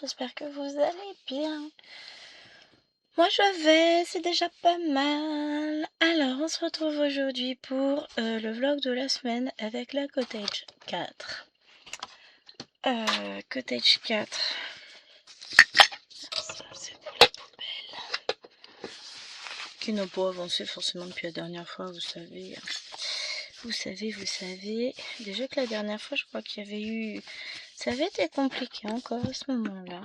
j'espère que vous allez bien. Moi je vais, c'est déjà pas mal. Alors on se retrouve aujourd'hui pour le vlog de la semaine avec la Cottage 4. Cottage 4. Ça c'est pour la poubelle. Qui n'a pas avancé forcément depuis la dernière fois, vous savez. Vous savez. Déjà que la dernière fois je crois qu'il y avait eu... Ça avait été compliqué encore à ce moment-là.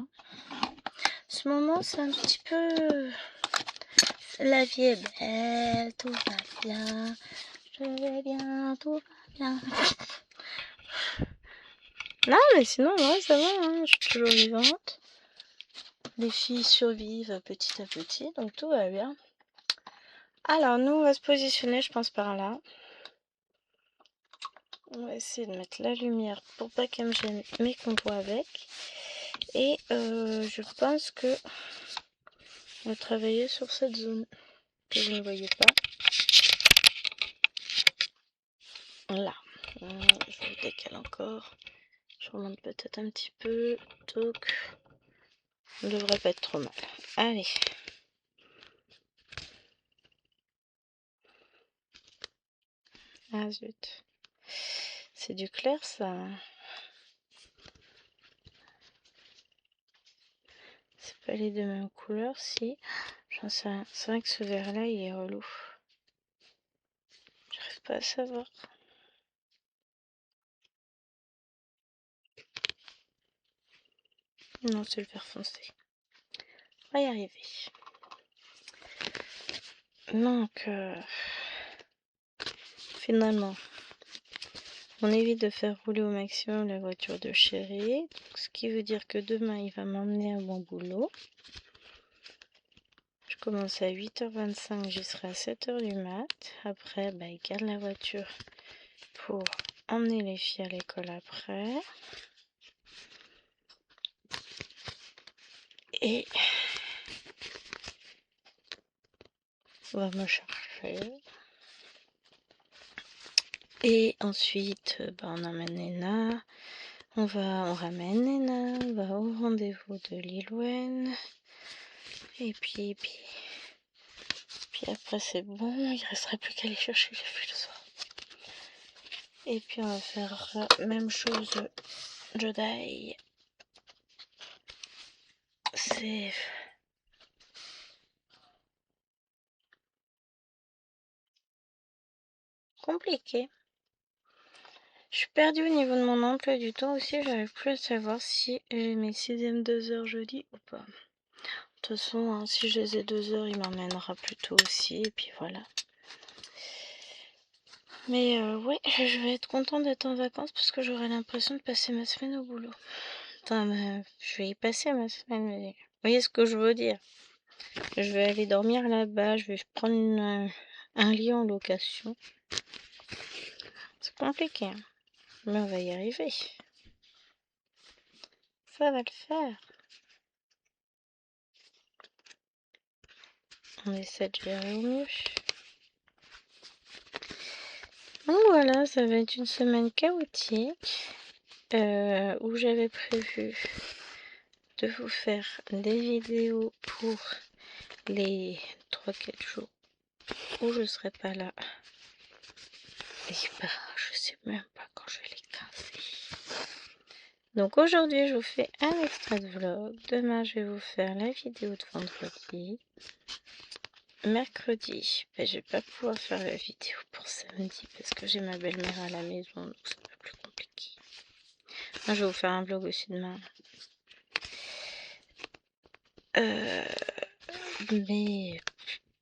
Ce moment c'est un petit peu... La vie est belle, tout va bien, je vais bien, tout va bien. Non, mais sinon, ouais, ça va, hein, je suis toujours vivante. Les filles survivent petit à petit, donc tout va bien. Alors, nous, on va se positionner, je pense, par là. On va essayer de mettre la lumière pour pas qu'elle me gêne, mais qu'on voit avec. Et je pense que on va travailler sur cette zone que vous ne voyez pas. Là. Je vous décale encore. Je remonte peut-être un petit peu. Donc, on ne devrait pas être trop mal. Allez. Ah zut. C'est du clair ça. C'est pas les deux mêmes couleurs, si. J'en sais rien. C'est vrai que ce vert là il est relou. J'arrive pas à savoir. Non, c'est le vert foncé. On va y arriver. Donc, finalement, on évite de faire rouler au maximum la voiture de chéri. Ce qui veut dire que demain, il va m'emmener à mon boulot. Je commence à 8h25, j'y serai à 7h du mat. Après, bah, il garde la voiture pour emmener les filles à l'école après. Et on va me chercher. Et ensuite, bah, on emmène Nena. On ramène Nena. On va au rendez-vous de Lilwen. Et puis après c'est bon. Il ne resterait plus qu'à aller chercher les filles le soir. Et puis on va faire même chose Jodai. C'est compliqué. Je suis perdue au niveau de mon emploi du temps aussi. J'arrive plus à savoir si j'ai mes 6e 2 heures jeudi ou pas. De toute façon, hein, si je les ai 2 heures, il m'emmènera plus tôt aussi. Et puis voilà. Mais ouais, je vais être contente d'être en vacances parce que j'aurai l'impression de passer ma semaine au boulot. Enfin, je vais y passer ma semaine, mais vous voyez ce que je veux dire. Je vais aller dormir là-bas, je vais prendre un lit en location. C'est compliqué, hein, mais on va y arriver. Ça va le faire. On essaie de gérer au mieux. Donc voilà, ça va être une semaine chaotique où j'avais prévu de vous faire des vidéos pour les 3-4 jours où je serai pas là. Et bah, je sais même pas quand je vais les casser. Donc aujourd'hui, je vous fais un extrait de vlog. Demain, je vais vous faire la vidéo de vendredi. Mercredi, bah, je vais pas pouvoir faire la vidéo pour samedi parce que j'ai ma belle-mère à la maison, donc c'est un peu plus compliqué. Moi, je vais vous faire un vlog aussi demain. Mais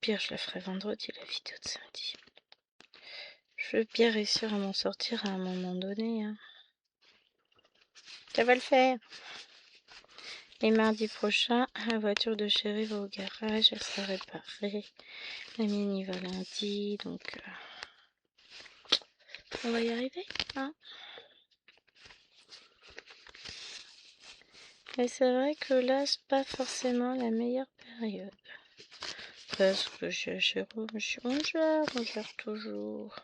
pire, je la ferai vendredi, la vidéo de samedi. Je veux bien réussir à m'en sortir à un moment donné. Hein. Ça va le faire. Et mardi prochain, la voiture de chéri va au garage, elle sera réparée. La mienne y va lundi, donc on va y arriver. Hein. Et c'est vrai que là, c'est pas forcément la meilleure période. Parce que on gère toujours.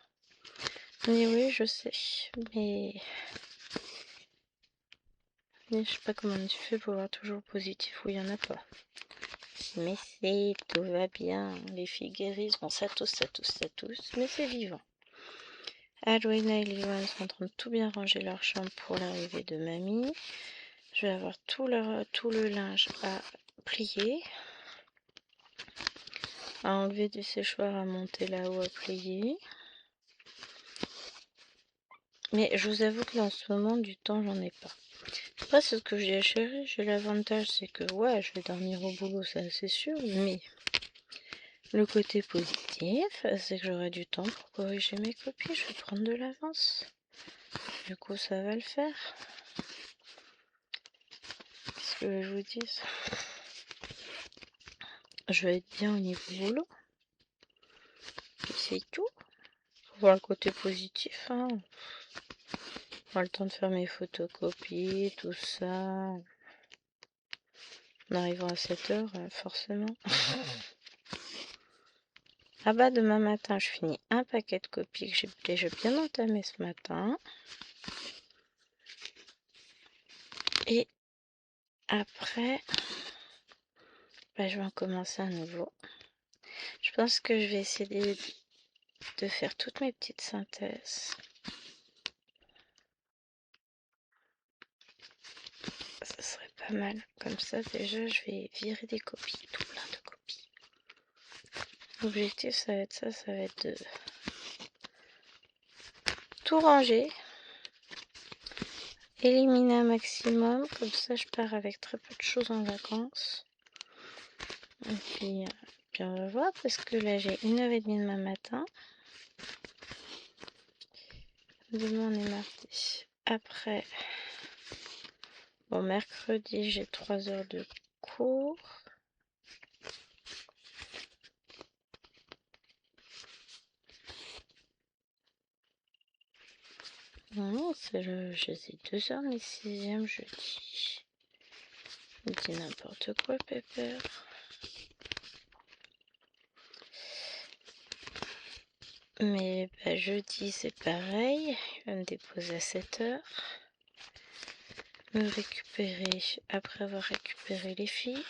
Mais oui, je sais. Mais Mais je sais pas comment tu fais pour voir toujours positif où il y en a pas. Mais c'est, tout va bien. Les filles guérissent. Bon, ça tousse, mais c'est vivant. Alwena et Liwan sont en train de tout bien ranger leur chambre pour l'arrivée de mamie. Je vais avoir tout le linge à plier, à enlever du séchoir, à monter là-haut, à plier. Mais je vous avoue que là, en ce moment, du temps, j'en ai pas. Après, c'est ce que j'ai à chérie. J'ai l'avantage, c'est que, ouais, je vais dormir au boulot, ça c'est sûr, mais le côté positif, c'est que j'aurai du temps pour corriger mes copies. Je vais prendre de l'avance. Du coup, ça va le faire. Qu'est-ce que je vous dis? Je vais être bien au niveau boulot. Et c'est tout. Pour voir le côté positif, hein. Avoir le temps de faire mes photocopies, tout ça. En arrivant à 7h, forcément. Ah bah, demain matin, je finis un paquet de copies que j'ai déjà bien entamé ce matin. Et après, bah, je vais en commencer un nouveau. Je pense que je vais essayer de faire toutes mes petites synthèses. Ça serait pas mal. Comme ça, déjà, je vais virer des copies, tout plein de copies. L'objectif, ça va être de tout ranger, éliminer un maximum. Comme ça, je pars avec très peu de choses en vacances. Et puis on va voir, parce que là, j'ai 1h30 demain matin. Demain, on est mardi. Après, bon, mercredi, j'ai 3 heures de cours. Non, c'est j'ai 2 heures, mais 6e jeudi. Je dis n'importe quoi, Pépère. Mais bah, jeudi, c'est pareil. Il va me déposer à 7h. Me récupérer après avoir récupéré les filles.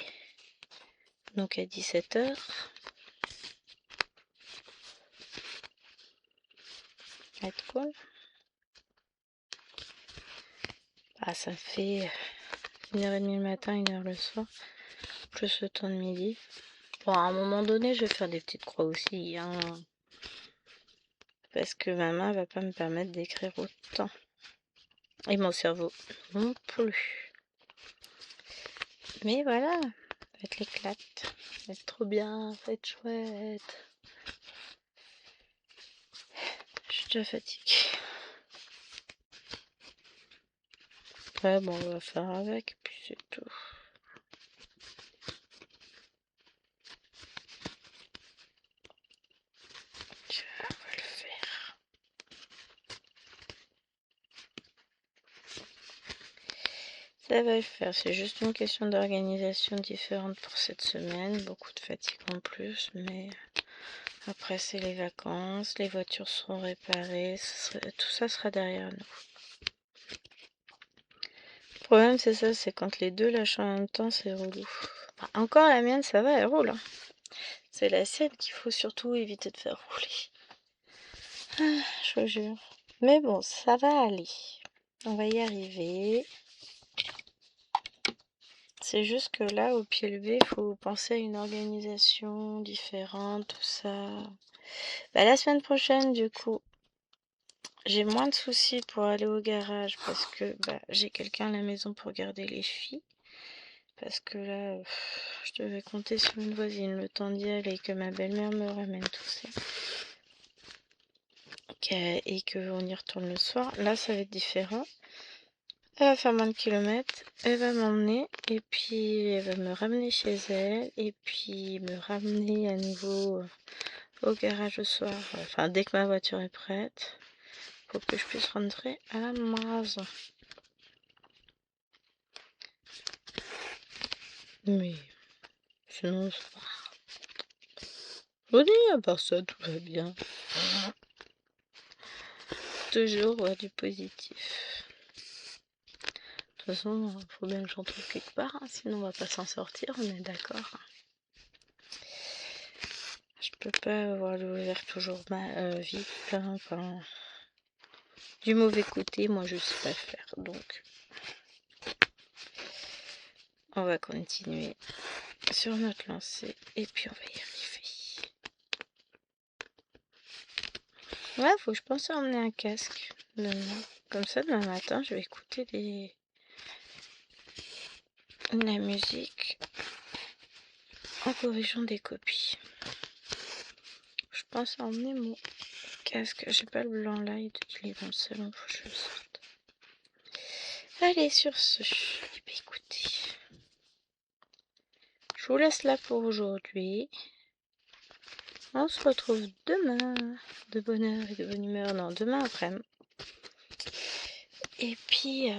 Donc à 17h. Être cool. Ah, ça fait 1h30 le matin, 1h le soir. Plus le temps de midi. Bon, à un moment donné, je vais faire des petites croix aussi, hein. Parce que ma main va pas me permettre d'écrire autant. Et mon cerveau non plus. Mais voilà, ça va être l'éclate. Ça va être trop bien, ça va être chouette. Je suis déjà fatiguée. Ouais, bon, on va faire avec, puis c'est tout. On va le faire. Ça va le faire, c'est juste une question d'organisation différente pour cette semaine. Beaucoup de fatigue en plus, mais après c'est les vacances, les voitures seront réparées, tout ça sera derrière nous. Le problème c'est ça, c'est quand les deux lâchent en même temps, c'est relou. Enfin, encore la mienne, ça va, elle roule. Hein. C'est la sienne qu'il faut surtout éviter de faire rouler. Ah, je vous jure. Mais bon, ça va aller. On va y arriver. C'est juste que là, au pied levé, il faut penser à une organisation différente, tout ça. Bah, la semaine prochaine, du coup, j'ai moins de soucis pour aller au garage parce que bah, j'ai quelqu'un à la maison pour garder les filles. Parce que là, je devais compter sur une voisine le temps d'y aller et que ma belle-mère me ramène tout ça. Et qu'on y retourne le soir. Là, ça va être différent. Elle va faire moins de kilomètres, elle va m'emmener et puis elle va me ramener chez elle et puis me ramener à nouveau au garage le soir. Enfin, dès que ma voiture est prête, pour que je puisse rentrer à la maison. Mais sinon, je dis, à part ça, tout va bien. Toujours du positif. façon, faut bien que j'en trouve quelque part, hein, sinon on va pas s'en sortir, on est d'accord. Je peux pas avoir le verre toujours vide, plein, enfin... Du mauvais côté, moi je sais pas faire, donc... On va continuer sur notre lancée, et puis on va y arriver. Ouais, faut que je pense à emmener un casque demain. Comme ça, demain matin, je vais écouter la musique en corrigeant des copies. Je pense à emmener mon casque. J'ai pas le blanc là, il est dans le salon, faut que je le sorte. Allez, sur ce, écoutez, je vous laisse là pour aujourd'hui. On se retrouve demain, de bonne heure et de bonne humeur. Non, demain après-midi. Et puis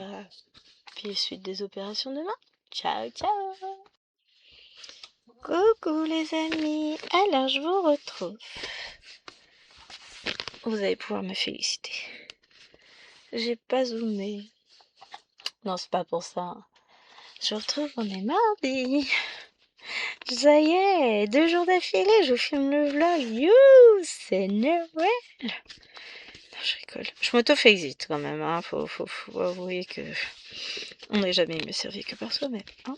suite des opérations demain. Ciao, ciao. Coucou les amis. Alors, je vous retrouve. Vous allez pouvoir me féliciter. J'ai pas zoomé. Non, c'est pas pour ça. Je vous retrouve, on est mardi. Ça y est, 2 jours d'affilée, je filme le vlog. You, c'est Noël. Non, je rigole. Je m'auto-félicite quand même, hein. Faut avouer que on n'est jamais mieux servi que par soi-même, hein.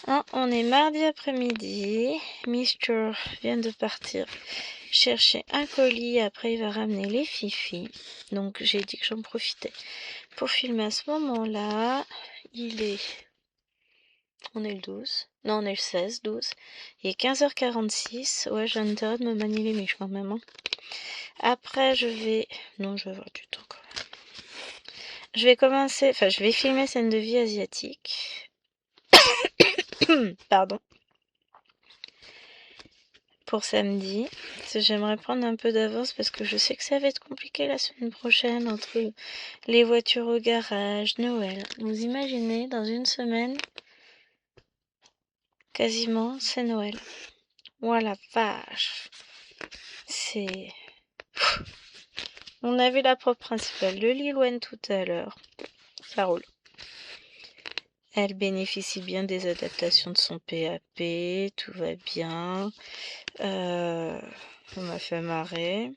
Hein, on est mardi après-midi. Mister vient de partir chercher un colis. Après, il va ramener les fifis. Donc, j'ai dit que j'en profitais pour filmer à ce moment-là. On est le 12. Non, on est le 16, 12. Il est 15h46. Ouais, j'ai intérêt de me manier les miches quand même, hein. Après, non, je vais avoir du temps quand même. Je vais filmer scène de vie asiatique. Pardon. Pour samedi. J'aimerais prendre un peu d'avance parce que je sais que ça va être compliqué la semaine prochaine entre les voitures au garage, Noël. Vous imaginez, dans une semaine, quasiment, c'est Noël. Voilà, vache. C'est... On avait la preuve principale de Lil Wayne tout à l'heure. Ça roule. Elle bénéficie bien des adaptations de son PAP, tout va bien. On m'a fait marrer,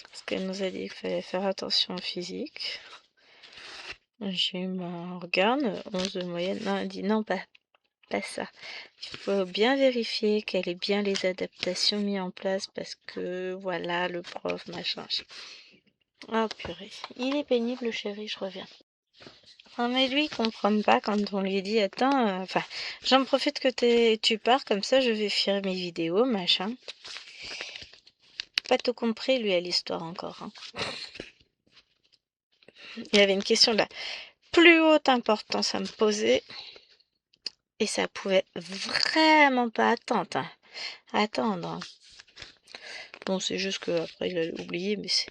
parce qu'elle nous a dit qu'il fallait faire attention au physique. J'ai eu mon organe, 11 de moyenne. Non, elle dit non, pas ça. Il faut bien vérifier qu'elle ait bien les adaptations mises en place, parce que voilà, le prof, machin. Oh purée, il est pénible le chéri, je reviens. Non mais lui il comprend pas quand on lui dit attends, j'en profite que tu pars comme ça je vais faire mes vidéos, machin. Pas tout compris lui à l'histoire encore, hein. Il y avait une question de la plus haute importance à me poser et ça pouvait vraiment pas attendre. Bon c'est juste que après il a oublié mais c'est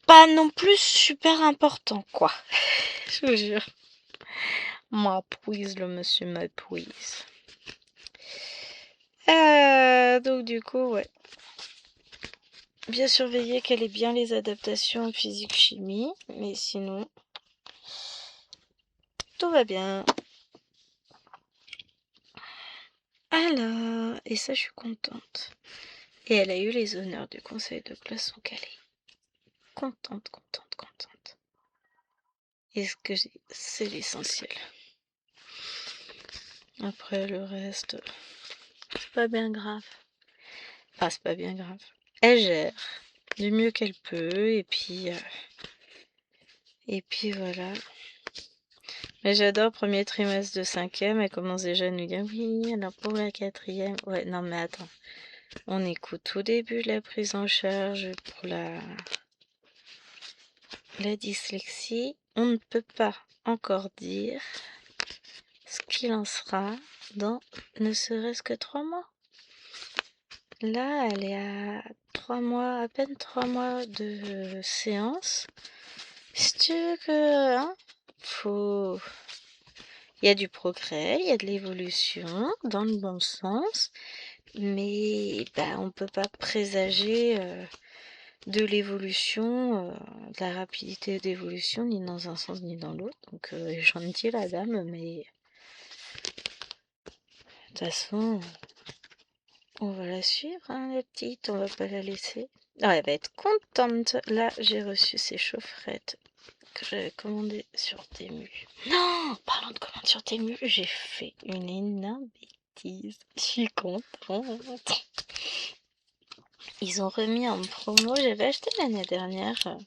pas non plus super important quoi. Je vous jure. M'appuise le monsieur m'appuise. Donc du coup, ouais. Bien surveiller qu'elle ait bien les adaptations physique-chimie, mais sinon, tout va bien. Alors, et ça je suis contente. Et elle a eu les honneurs du conseil de classe au Calais. Contente. Et ce que c'est l'essentiel. Après le reste, c'est pas bien grave. Enfin, c'est pas bien grave. Elle gère du mieux qu'elle peut, et puis voilà. Mais j'adore premier trimestre de 5e, elle commence déjà à nous dire oui, alors pour la 4e. Ouais, non mais attends. On écoute au début la prise en charge pour la dyslexie. On ne peut pas encore dire ce qu'il en sera dans ne serait-ce que 3 mois. Là, elle est à 3 mois, à peine 3 mois de séance. Si tu veux que, hein, il y a du progrès, il y a de l'évolution dans le bon sens, mais on peut pas présager de l'évolution, de la rapidité d'évolution, ni dans un sens ni dans l'autre. Donc gentille la dame, mais de toute façon, on va la suivre, hein, la petite, on va pas la laisser. Ah, elle va être contente. Là, j'ai reçu ces chaufferettes que j'avais commandées sur Temu. Non, parlant de commande sur Temu, j'ai fait une énorme bêtise. Je suis contente. Ils ont remis en promo, j'avais acheté l'année dernière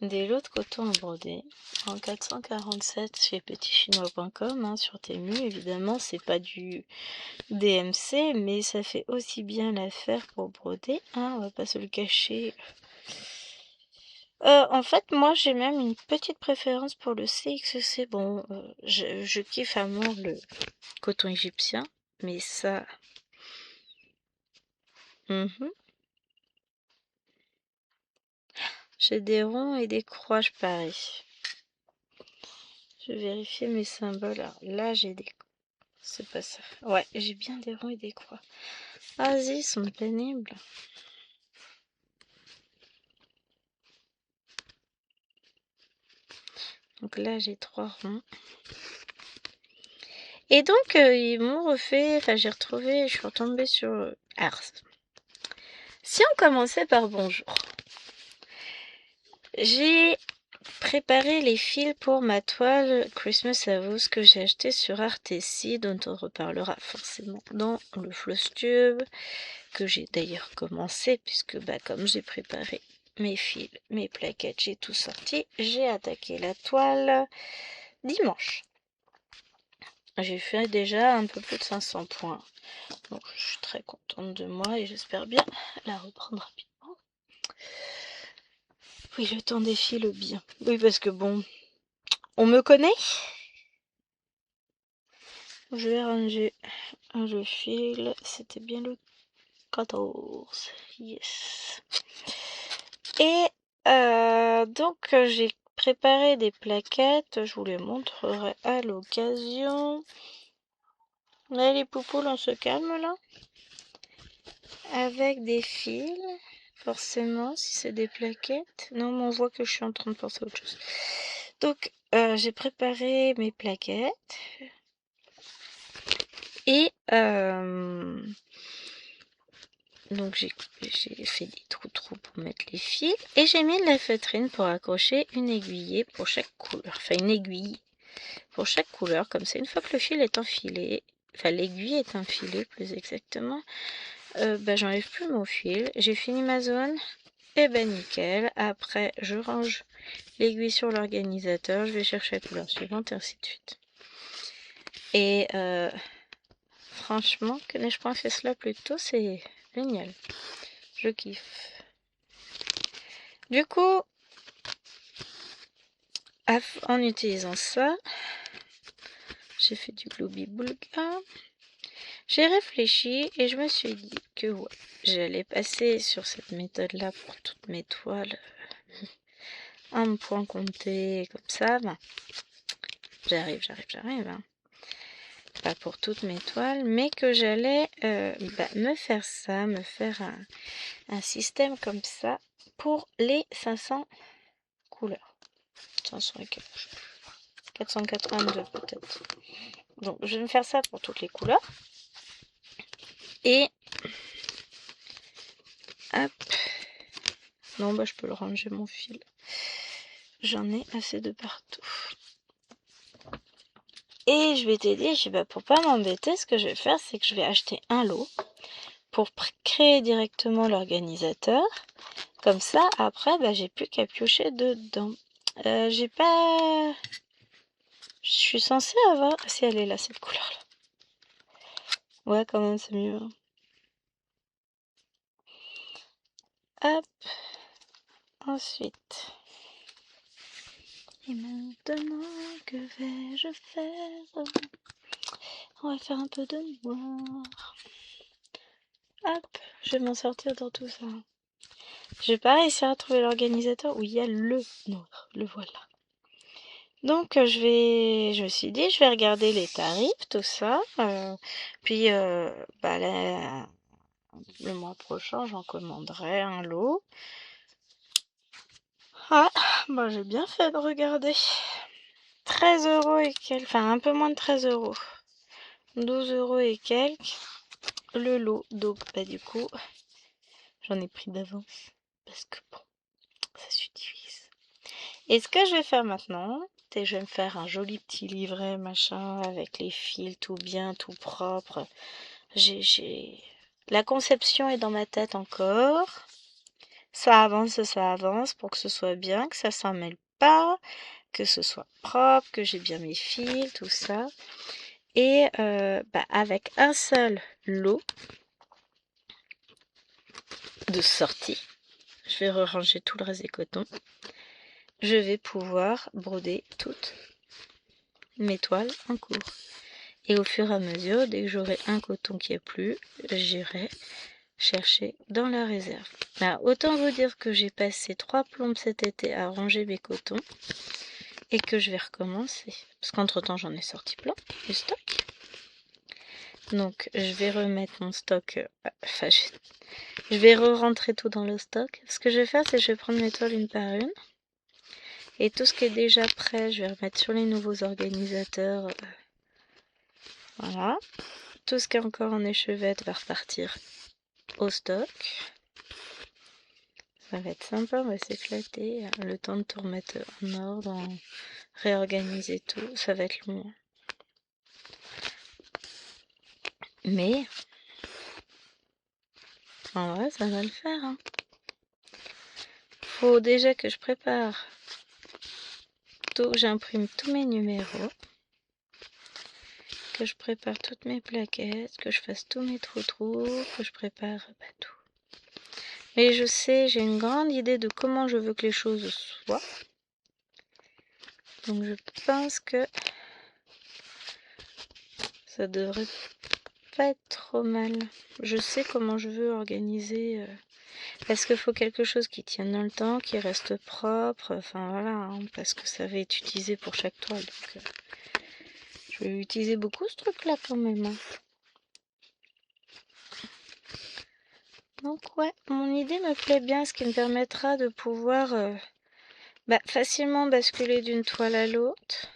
des lots de coton à broder en 447 chez petitchinois.com, hein, sur Temu. Évidemment, c'est pas du DMC, mais ça fait aussi bien l'affaire pour broder, hein, on va pas se le cacher. En fait, moi, j'ai même une petite préférence pour le CXC. Bon, je kiffe à mort le coton égyptien, mais ça... J'ai des ronds et des croix, je parie. Je vais vérifier mes symboles. Alors, là, j'ai des... C'est pas ça. Ouais, j'ai bien des ronds et des croix. Vas-y, ils sont pénibles. Donc là, j'ai 3 ronds. Et donc, ils m'ont refait... Enfin, j'ai retrouvé... Je suis retombée sur... Alors, si on commençait par bonjour. J'ai préparé les fils pour ma toile Christmas Avos que j'ai acheté sur Artessi, dont on reparlera forcément dans le Floss Tube, que j'ai d'ailleurs commencé, puisque comme j'ai préparé mes fils, mes plaquettes, j'ai tout sorti, j'ai attaqué la toile dimanche. J'ai fait déjà un peu plus de 500 points, donc je suis très contente de moi et j'espère bien la reprendre rapidement. Oui, le temps défile bien. Oui, parce que bon, on me connaît. Je vais ranger le fil, c'était bien le 14. Yes. Et donc j'ai préparé des plaquettes, je vous les montrerai à l'occasion. Là les poupoules, on se calme là. Avec des fils, forcément, si c'est des plaquettes. Non, mais on voit que je suis en train de penser à autre chose. Donc j'ai préparé mes plaquettes. Et donc j'ai fait des trous pour mettre les fils. Et j'ai mis de la feutrine pour accrocher une aiguille pour chaque couleur. Enfin une aiguille pour chaque couleur. Comme ça, une fois que le fil est enfilé, enfin l'aiguille est enfilée plus exactement, j'enlève plus mon fil. J'ai fini ma zone. Et nickel. Après je range l'aiguille sur l'organisateur. Je vais chercher la couleur suivante et ainsi de suite. Et franchement, que n'ai-je pas fait cela plus tôt, c'est génial. Je kiffe. Du coup, en utilisant ça, j'ai fait du gloobie-boulga. J'ai réfléchi et je me suis dit que ouais, j'allais passer sur cette méthode-là pour toutes mes toiles. Un point compté comme ça. Ben, j'arrive. Hein. Pas pour toutes mes toiles, mais que j'allais me faire ça, me faire un système comme ça pour les 500 couleurs. 500 et quelques. 482 peut-être. Donc je vais me faire ça pour toutes les couleurs. Et hop. Non, je peux le ranger mon fil. J'en ai assez de partout. Et je vais t'aider, pour pas m'embêter, ce que je vais faire, c'est que je vais acheter un lot pour créer directement l'organisateur. Comme ça, après, j'ai plus qu'à piocher dedans. J'ai pas... Je suis censée avoir... Si elle est là, cette couleur-là. Ouais, quand même, c'est mieux. Hop. Ensuite. Et maintenant, que vais-je faire? On va faire un peu de noir. Hop, je vais m'en sortir dans tout ça. Je vais pas réussir à trouver l'organisateur où il y a le noir. Le voilà. Donc je me suis dit, je vais regarder les tarifs, tout ça. Puis le mois prochain, j'en commanderai un lot. Bon, j'ai bien fait de regarder. 13 € et quelques, enfin un peu moins de 13 €. 12 € et quelques le lot. Donc, bah, du coup, j'en ai pris d'avance. Parce que bon, ça s'utilise. Et ce que je vais faire maintenant, c'est que je vais me faire un joli petit livret, machin, avec les fils tout bien, tout propre. La conception est dans ma tête encore. Ça avance pour que ce soit bien, que ça s'en mêle pas, que ce soit propre, que j'ai bien mes fils, tout ça. Et avec un seul lot de sortie, je vais ranger tout le reste des cotons. Je vais pouvoir broder toutes mes toiles en cours. Et au fur et à mesure, dès que j'aurai un coton qui est plus, j'irai chercher dans la réserve. Là, autant vous dire que j'ai passé 3 plombes cet été à ranger mes cotons et que je vais recommencer. Parce qu'entre temps, j'en ai sorti plein du stock. Donc, je vais remettre mon stock. Je vais re-rentrer tout dans le stock. Ce que je vais faire, c'est que je vais prendre mes toiles une par une. Et tout ce qui est déjà prêt, je vais remettre sur les nouveaux organisateurs. Voilà. Tout ce qui est encore en échevette va repartir au stock. Ça va être sympa, on va s'éclater. Le temps de tout remettre en ordre, réorganiser tout. Ça va être long. Mais, en vrai, ça va le faire. Hein. Faut déjà que je prépare tout. J'imprime tous mes numéros. Que je prépare toutes mes plaquettes, que je fasse tous mes trous-trous, que je prépare tout. Mais je sais, j'ai une grande idée de comment je veux que les choses soient. Donc je pense que ça devrait pas être trop mal. Je sais comment je veux organiser. Parce qu'il faut quelque chose qui tienne dans le temps, qui reste propre. Enfin voilà, hein, parce que ça va être utilisé pour chaque toile. Donc, je vais utiliser beaucoup ce truc-là quand même. Hein. Donc ouais, mon idée me plaît bien, ce qui me permettra de pouvoir facilement basculer d'une toile à l'autre.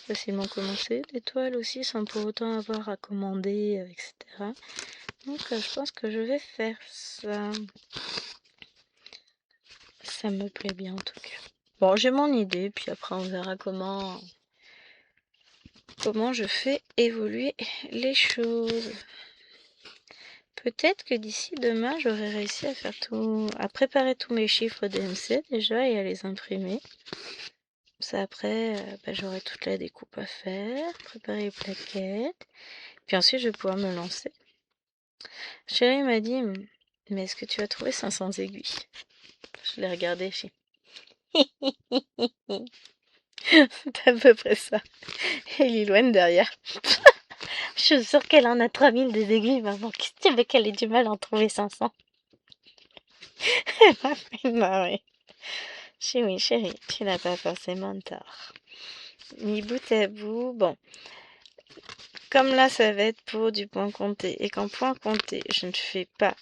Facilement commencer des toiles aussi sans pour autant avoir à commander, etc. Donc je pense que je vais faire ça. Ça me plaît bien en tout cas. Bon, j'ai mon idée, puis après on verra comment je fais évoluer les choses. Peut-être que d'ici demain, j'aurai réussi à préparer tous mes chiffres DMC déjà et à les imprimer. Ça après, j'aurai toute la découpe à faire, préparer les plaquettes, puis ensuite je vais pouvoir me lancer. Chérie m'a dit, mais est-ce que tu as trouvé 500 aiguilles? Je l'ai regardé, je c'est à peu près ça. Et Lilouane derrière. Je suis sûre qu'elle en a 3000 des aiguilles, maman. Qu'est-ce que tu veux qu'elle ait du mal à en trouver 500? Elle m'a fait marrer. Je dis oui, chérie, tu n'as pas forcément tort. Mis bout à bout, bon. Comme là, ça va être pour du point compté. Et qu'en point compté, je ne fais pas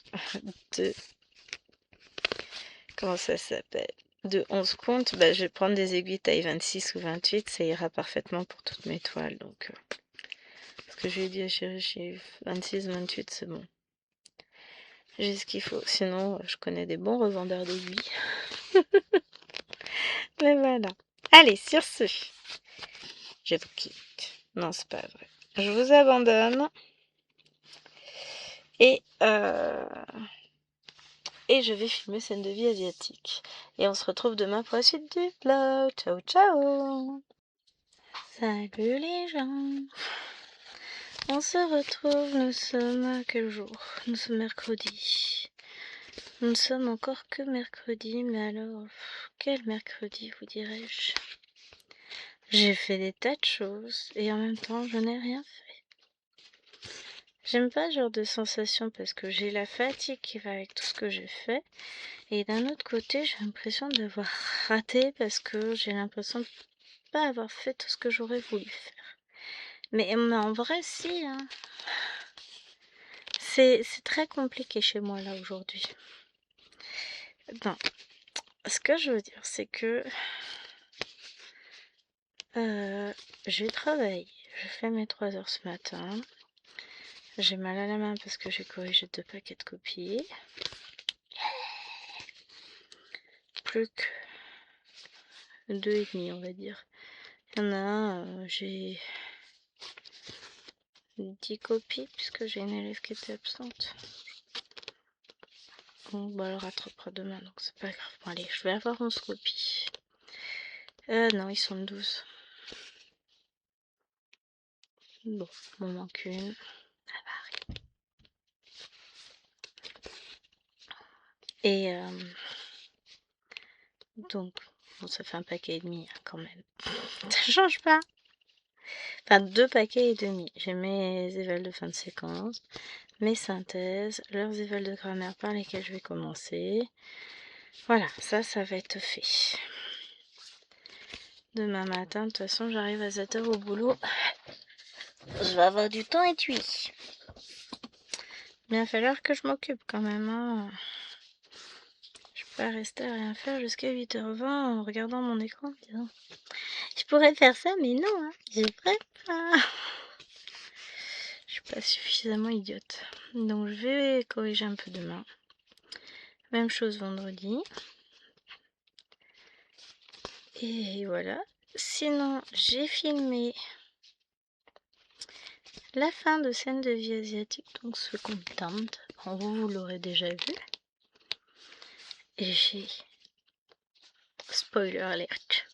de... Comment ça s'appelle? De 11 comptes, je vais prendre des aiguilles taille 26 ou 28. Ça ira parfaitement pour toutes mes toiles. Donc, ce que je lui ai dit à chérie, 26, 28, c'est bon. J'ai ce qu'il faut. Sinon, je connais des bons revendeurs d'aiguilles. Mais voilà. Allez, sur ce, je vous quitte. Non, c'est pas vrai. Je vous abandonne. Et je vais filmer scène de vie asiatique. Et on se retrouve demain pour la suite du vlog. Ciao, ciao. Salut les gens. On se retrouve, nous sommes à quel jour? Nous sommes mercredi. Nous ne sommes encore que mercredi, mais alors, quel mercredi vous dirais-je? J'ai fait des tas de choses et en même temps je n'ai rien fait. J'aime pas ce genre de sensation parce que j'ai la fatigue qui va avec tout ce que j'ai fait. Et d'un autre côté, j'ai l'impression d'avoir raté parce que j'ai l'impression de pas avoir fait tout ce que j'aurais voulu faire. Mais en vrai, si, hein. C'est très compliqué chez moi là aujourd'hui. Non. ce que je veux dire, c'est que j'ai travaillé, je fais mes 3 heures ce matin. J'ai mal à la main parce que j'ai corrigé 2 paquets de copies. Plus que 2,5 on va dire. Il y en a un, j'ai 10 copies puisque j'ai une élève qui était absente. Bon, bah, elle rattrapera demain, donc c'est pas grave. Bon, allez, je vais avoir 11 copies. Non, ils sont 12. Bon, il m'en manque une. Ça va arriver. Et donc, bon, ça fait un paquet et demi hein, quand même. Ça change pas. Enfin, 2 paquets et demi. J'ai mes évals de fin de séquence, mes synthèses, leurs évals de grammaire par lesquels je vais commencer. Voilà, ça va être fait. Demain matin, de toute façon, j'arrive à 7h au boulot. Je vais avoir du temps étui. Il va falloir que je m'occupe quand même. Hein. Je peux pas rester à rien faire jusqu'à 8h20 en regardant mon écran. Disons. Je pourrais faire ça, mais non, hein. Je pourrais pas. Je suis pas suffisamment idiote. Donc je vais corriger un peu demain. Même chose vendredi. Et voilà. Sinon, j'ai filmé la fin de Scène de vie asiatique, donc ce content. En gros, vous l'aurez déjà vu. Et j'ai... Spoiler alert.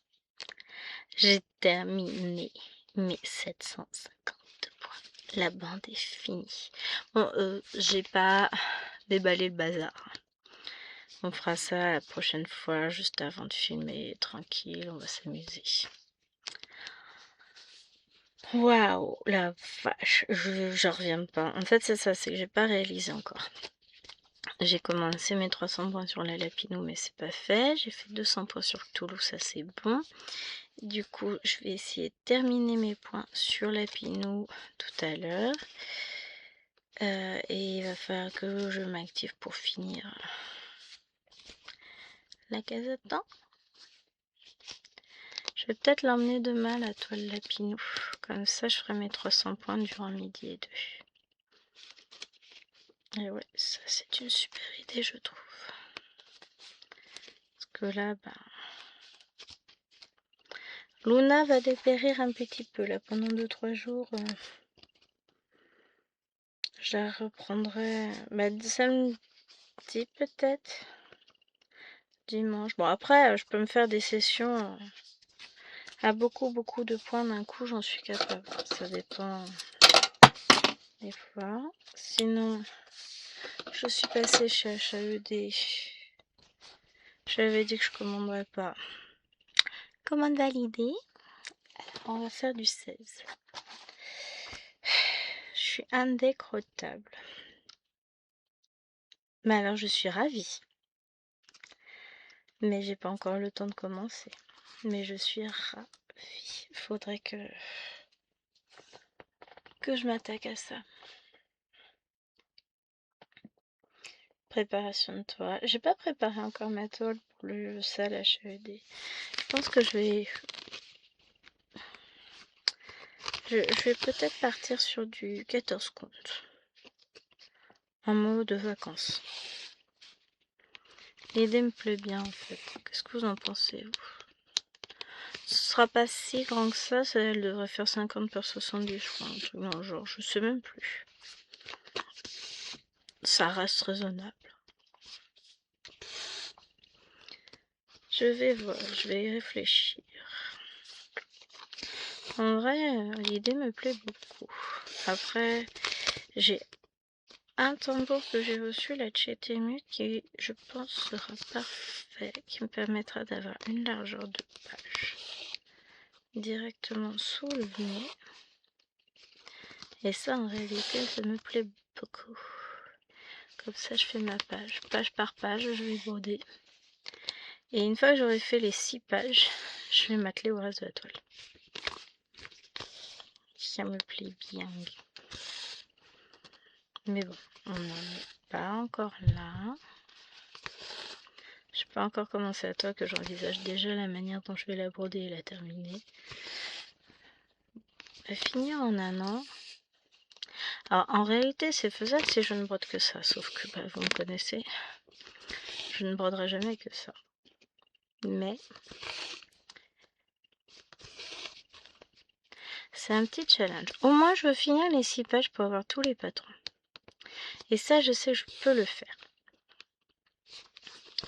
J'ai terminé mes 750 points. La bande est finie. Bon, j'ai pas déballé le bazar. On fera ça la prochaine fois, juste avant de filmer, tranquille, on va s'amuser. Waouh, la vache, je reviens pas. En fait, c'est ça, c'est que j'ai pas réalisé encore. J'ai commencé mes 300 points sur la Lapinou, mais c'est pas fait. J'ai fait 200 points sur Toulouse, ça c'est bon. Du coup, je vais essayer de terminer mes points sur Lapinou tout à l'heure. Et il va falloir que je m'active pour finir la casette dedans. Je vais peut-être l'emmener demain, la toile Lapinou. Comme ça, je ferai mes 300 points durant midi et 2. Et ouais, ça c'est une super idée, je trouve. Parce que là, bah... Luna va dépérir un petit peu, là, pendant 2-3 jours. Je la reprendrai samedi peut-être. Dimanche. Bon, après, je peux me faire des sessions à beaucoup de points d'un coup, j'en suis capable. Ça dépend des fois. Sinon, je suis passée chez HAED. J'avais dit que je commanderais pas. Commande validée. Alors, on va faire du 16. Je suis indécrottable. Mais alors, je suis ravie. Mais j'ai pas encore le temps de commencer. Mais je suis ravie. Faudrait que je m'attaque à ça. Préparation de toile. J'ai pas préparé encore ma toile pour le salle HED. Je pense que je vais peut-être partir sur du 14 comptes. En mode vacances. L'idée me plaît bien en fait. Qu'est-ce que vous en pensez, vous? Ce sera pas si grand que ça, elle devrait faire 50 par 70, je crois. Un truc dans le genre, je sais même plus. Ça reste raisonnable. Je vais voir, je vais y réfléchir. En vrai, l'idée me plaît beaucoup. Après, j'ai un tambour que j'ai reçu, la Chetemu, qui je pense sera parfait, qui me permettra d'avoir une largeur de page directement sous le nez. Et ça, en réalité, ça me plaît beaucoup. Comme ça, je fais ma page par page, je vais broder. Et une fois que j'aurai fait les 6 pages, je vais m'atteler au reste de la toile. Ça me plaît bien. Mais bon, on n'en est pas encore là. j'ai pas encore commencé à toi que j'envisage déjà la manière dont je vais la broder et la terminer. Elle finir en un an. Alors en réalité c'est faisable si je ne brode que ça, sauf que bah, vous me connaissez, je ne broderai jamais que ça. Mais c'est un petit challenge. Au moins je veux finir les 6 pages pour avoir tous les patrons. Et ça je sais que je peux le faire.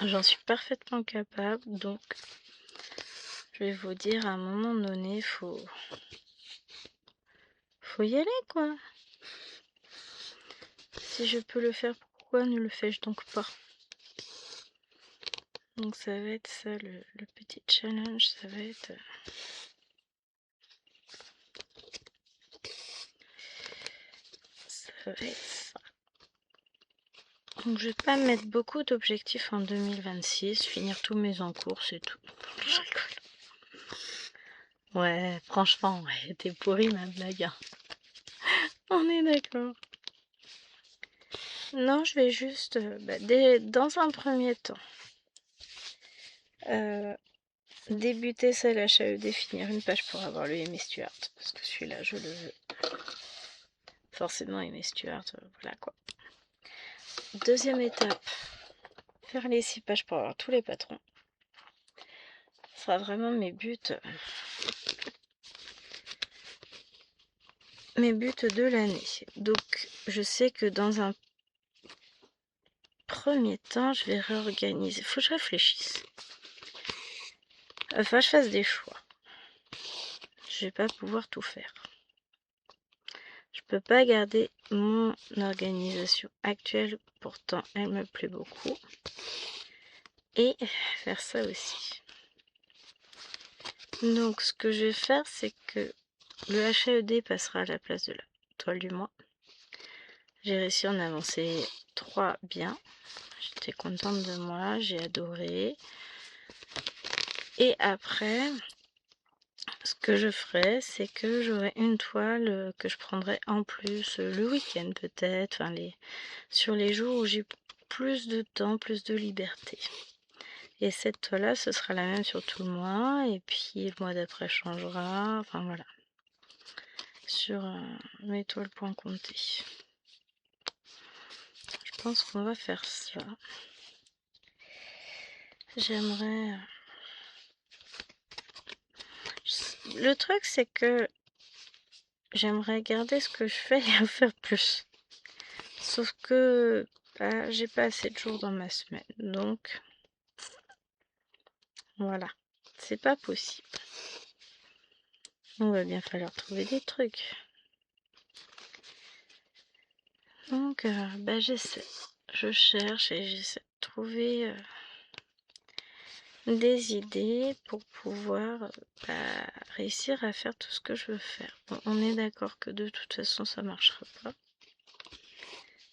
J'en suis parfaitement capable, donc je vais vous dire à un moment donné, faut y aller quoi. Si je peux le faire, pourquoi ne le fais-je donc pas? Donc ça va être ça le petit challenge, ça va être... ça va être ça. Donc je vais pas mettre beaucoup d'objectifs en 2026, finir tous mes encours, c'est tout. Je rigole. Ouais, franchement, ouais, t'es pourri ma blague. Hein. On est d'accord. Non, je vais juste, dans un premier temps, débuter celle HAED, finir une page pour avoir le Amy Stuart, parce que celui-là, je le veux. Forcément, Amy Stuart, voilà quoi. Deuxième étape, faire les 6 pages pour avoir tous les patrons. Ce sera vraiment mes buts de l'année. Donc, je sais que dans un premier temps, je vais réorganiser. Faut que je réfléchisse. Enfin, je fasse des choix. Je vais pas pouvoir tout faire. Je peux pas garder mon organisation actuelle, pourtant elle me plaît beaucoup. Et faire ça aussi. Donc, ce que je vais faire, c'est que le HAED passera à la place de la toile du mois. J'ai réussi à en avancer 3 bien. J'étais contente de moi, j'ai adoré. Et après, ce que je ferai, c'est que j'aurai une toile que je prendrai en plus le week-end peut-être, enfin sur les jours où j'ai plus de temps, plus de liberté. Et cette toile-là, ce sera la même sur tout le mois, et puis le mois d'après changera, enfin voilà. Sur mes toiles point compté. Je pense qu'on va faire ça. J'aimerais... Le truc, c'est que j'aimerais garder ce que je fais et en faire plus. Sauf que bah, j'ai pas assez de jours dans ma semaine. Donc, voilà. C'est pas possible. On va bien falloir trouver des trucs. Donc, bah, j'essaie. Je cherche et j'essaie de trouver des idées pour pouvoir réussir à faire tout ce que je veux faire. Bon, on est d'accord que de toute façon, ça marchera pas.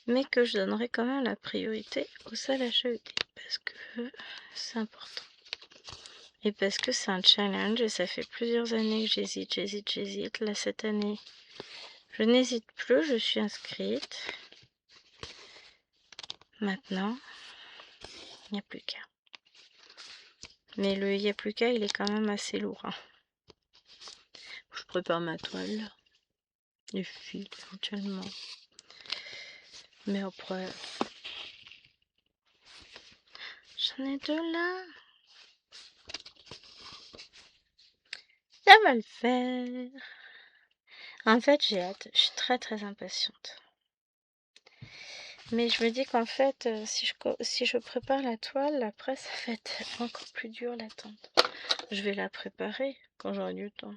Mais que je donnerai quand même la priorité au salle HED parce que c'est important. Et parce que c'est un challenge et ça fait plusieurs années que j'hésite. Là, cette année, je n'hésite plus, je suis inscrite. Maintenant, il n'y a plus qu'à. Mais le il n'y a plus qu'à, il est quand même assez lourd. Hein. Je prépare ma toile, les fils éventuellement. Mais après, j'en ai 2 là. Ça va le faire. En fait, j'ai hâte. Je suis très très impatiente. Mais je me dis qu'en fait, si je prépare la toile, après, ça va être encore plus dur l'attente. Je vais la préparer quand j'aurai du temps.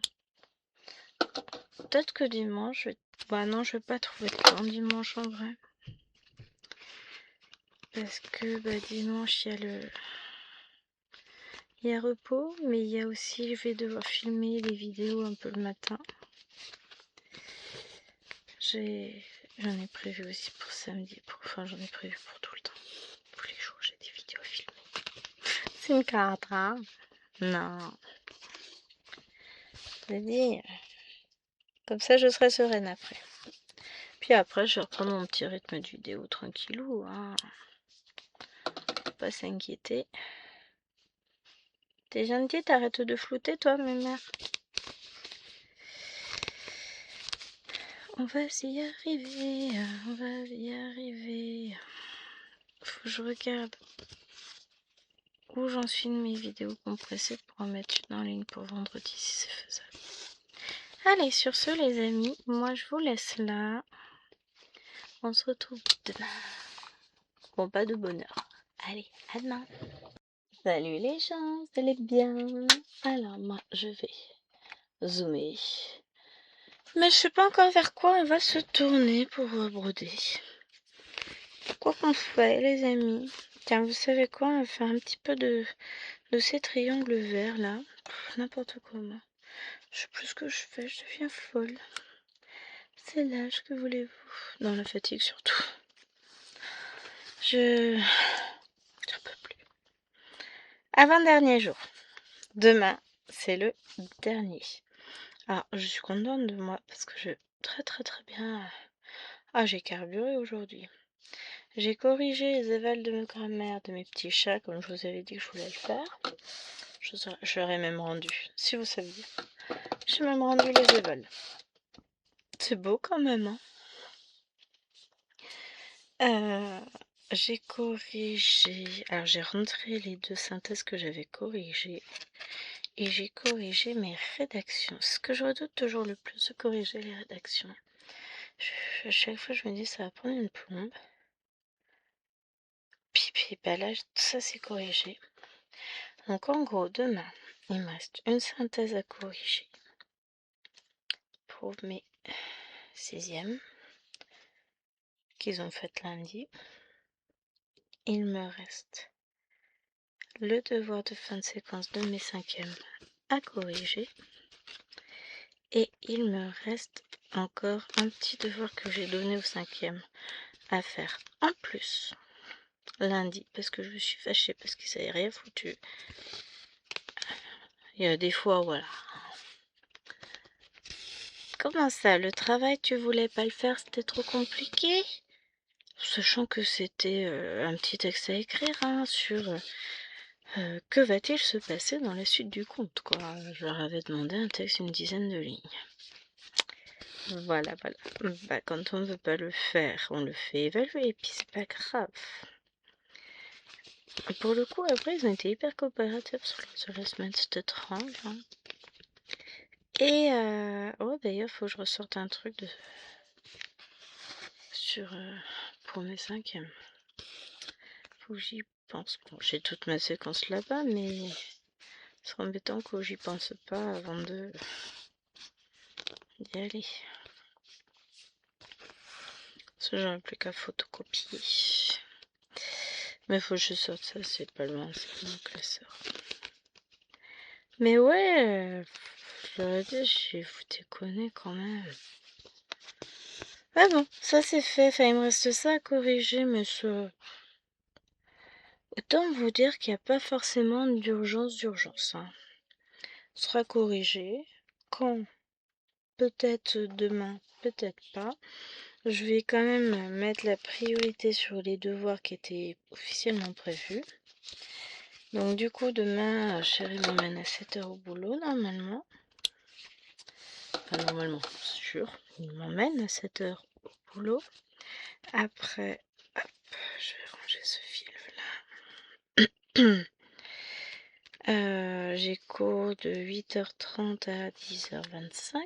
Peut-être que dimanche, bah non, je vais pas trouver de temps dimanche en vrai. Parce que bah, dimanche, il y a repos, mais il y a aussi, je vais devoir filmer les vidéos un peu le matin. J'en ai prévu aussi pour samedi, enfin j'en ai prévu pour tout le temps. Tous les jours, j'ai des vidéos filmées. C'est une carte, hein? Non. Je dis, comme ça, je serai sereine après. Puis après, je vais reprendre mon petit rythme de vidéo tranquillou. Hein. Faut pas s'inquiéter. T'es gentil, t'arrêtes de flouter, toi, ma mère. On va y arriver, on va y arriver. Faut que je regarde où j'en suis de mes vidéos compressées pour en mettre une en ligne pour vendredi si c'est faisable. Allez, sur ce les amis, moi je vous laisse là. On se retrouve demain. Bon, pas de bonheur. Allez, à demain. Salut les gens, vous allez bien? Alors moi je vais zoomer. Mais je sais pas encore vers quoi on va se tourner pour broder. Quoi qu'on fait les amis. Tiens, vous savez quoi? On va faire un petit peu de ces triangles verts là. N'importe comment. Je sais plus ce que je fais, je deviens folle. C'est l'âge, que voulez-vous? Dans la fatigue surtout. J'en peux plus. Avant-dernier jour. Demain, c'est le dernier. Alors, je suis contente de moi parce que je très bien. Ah, j'ai carburé aujourd'hui. J'ai corrigé les évals de ma grand-mère, de mes petits chats, comme je vous avais dit que je voulais le faire. Je leur ai même rendu, si vous saviez. J'ai même rendu les évals. C'est beau quand même, hein. J'ai corrigé. Alors, j'ai rentré les 2 synthèses que j'avais corrigées. Et j'ai corrigé mes rédactions. Ce que je redoute toujours le plus, de corriger les rédactions. À chaque fois, je me dis, ça va prendre une plombe. Puis bah là, tout ça, c'est corrigé. Donc, en gros, demain, il me reste une synthèse à corriger pour mes 6e qu'ils ont fait lundi. Il me reste le devoir de fin de séquence de mes 5e à corriger. Et il me reste encore un petit devoir que j'ai donné au 5e à faire en plus lundi parce que je me suis fâchée parce qu'ils n'avaient rien foutu. Il y a des fois, voilà. Comment ça, le travail, tu voulais pas le faire, c'était trop compliqué? Sachant que c'était un petit texte à écrire sur que va-t-il se passer dans la suite du conte, quoi. Je leur avais demandé un texte d'une 10aine de lignes. Voilà. Bah, quand on ne veut pas le faire, on le fait évaluer, et puis c'est pas grave. Pour le coup, après, ils ont été hyper coopératifs sur la semaine, c'était 30. Hein. Et, oh, d'ailleurs, faut que je ressorte un truc pour mes 5e. Faut que j'y pense. Bon, j'ai toute ma séquence là-bas, mais c'est embêtant que j'y pense pas avant d'y aller. Ça, j'aurais plus qu'à photocopier. Mais faut que je sorte ça, c'est pas loin, c'est mon classeur. Mais ouais, je leur ai dit, j'ai vous déconner quand même. Ah bon, ça c'est fait. Enfin, il me reste ça à corriger, mais ça... Autant vous dire qu'il n'y a pas forcément d'urgence. Hein. Ce sera corrigé. Quand? Peut-être demain, peut-être pas. Je vais quand même mettre la priorité sur les devoirs qui étaient officiellement prévus. Donc du coup, demain, chérie m'emmène à 7h au boulot, normalement. Enfin, normalement, c'est sûr. Il m'emmène à 7h au boulot. Après, hop, je vais ranger ce fil-là. J'ai cours de 8h30 à 10h25.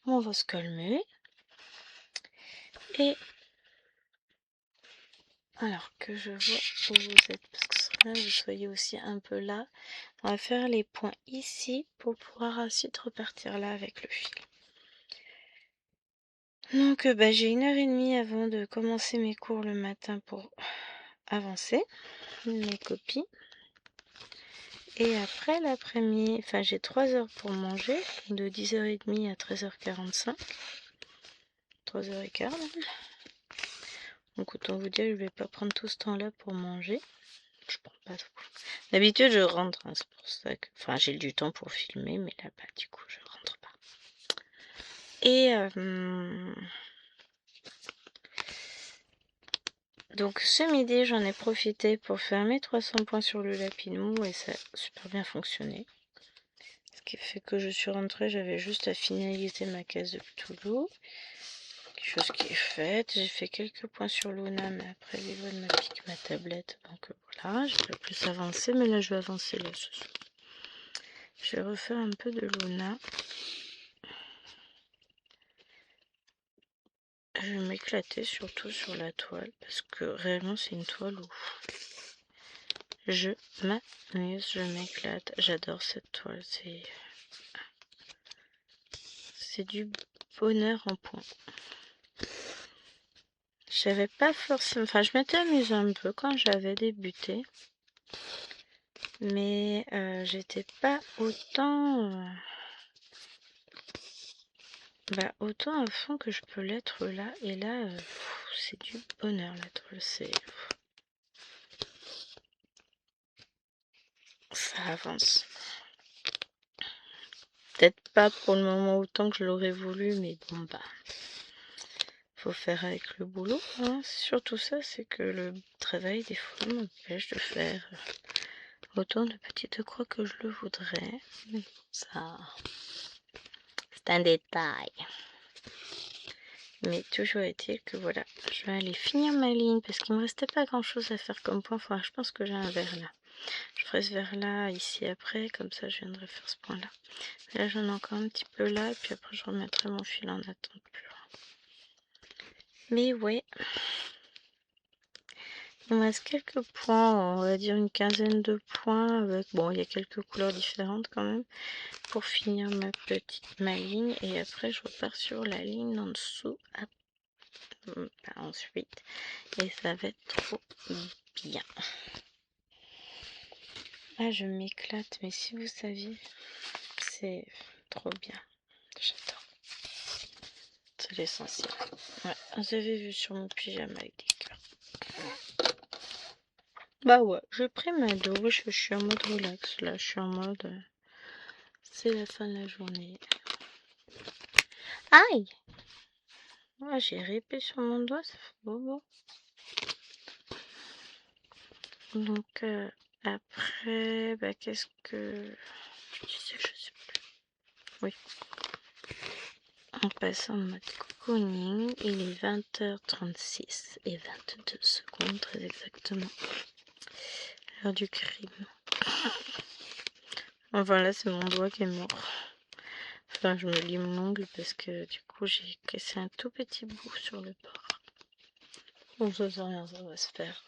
On va se calmer. Et alors que je vois où vous êtes, parce que ce serait bien que vous soyez aussi un peu là. On va faire les points ici pour pouvoir ensuite repartir là avec le fil. Donc j'ai 1h30 avant de commencer mes cours le matin pour avancer mes copies. Et après l'après-midi, enfin j'ai 3 heures pour manger, de 10h30 à 13h45. 3h15 même. Donc autant vous dire que je vais pas prendre tout ce temps-là pour manger. Je prends pas trop. D'habitude je rentre, hein, c'est pour ça que... Enfin j'ai du temps pour filmer, mais là bah du coup je rentre pas. Et Donc ce midi, j'en ai profité pour faire mes 300 points sur le Lapinou et ça a super bien fonctionné. Ce qui fait que je suis rentrée, j'avais juste à finaliser ma case de Cthulhu. Quelque chose qui est faite. J'ai fait quelques points sur Luna, mais après l'Evon m'a piqué ma tablette. Donc voilà, je vais plus avancer, mais là je vais avancer là ce soir. Je vais refaire un peu de Luna. Je vais m'éclater surtout sur la toile, parce que réellement c'est une toile où je m'amuse, je m'éclate. J'adore cette toile, c'est du bonheur en point. J'avais pas forcément... Enfin, je m'étais amusée un peu quand j'avais débuté. Mais j'étais pas autant... autant à fond que je peux l'être là. Et là, c'est du bonheur la toile. Ça avance. Peut-être pas pour le moment autant que je l'aurais voulu, mais bon bah... Faut faire avec le boulot, hein. Surtout ça, c'est que le travail des fois m'empêche de faire autant de petites croix que je le voudrais. Mais ça, c'est un détail. Mais toujours est-il que voilà, je vais aller finir ma ligne parce qu'il me restait pas grand chose à faire comme point. Enfin, je pense que j'ai un verre là. Je ferai ce verre là ici après, comme ça je viendrai faire ce point là. Là j'en ai encore un petit peu là, et puis après je remettrai mon fil en attente plus loin. Mais ouais. Il me reste quelques points, on va dire une quinzaine de points avec, bon, il y a quelques couleurs différentes quand même, pour finir ma ligne, et après je repars sur la ligne en dessous, ensuite, et ça va être trop bien. Ah, je m'éclate, mais si vous saviez, c'est trop bien, j'adore. C'est l'essentiel. Ouais, vous avez vu sur mon pyjama avec des cœurs. Bah ouais, j'ai pris ma douche, je suis en mode relax, là, je suis en mode... c'est la fin de la journée. Aïe! Ah, j'ai ripé sur mon doigt, ça fait bobo. Donc, après, bah, qu'est-ce que... Je sais plus. Oui. On passe en mode cocooning. Il est 20h36 et 22 secondes, très exactement. L'heure du crime. Enfin, là, c'est mon doigt qui est mort. Enfin, je me lime l'ongle parce que du coup, j'ai cassé un tout petit bout sur le bord. Bon, ça sert à rien, ça va se faire.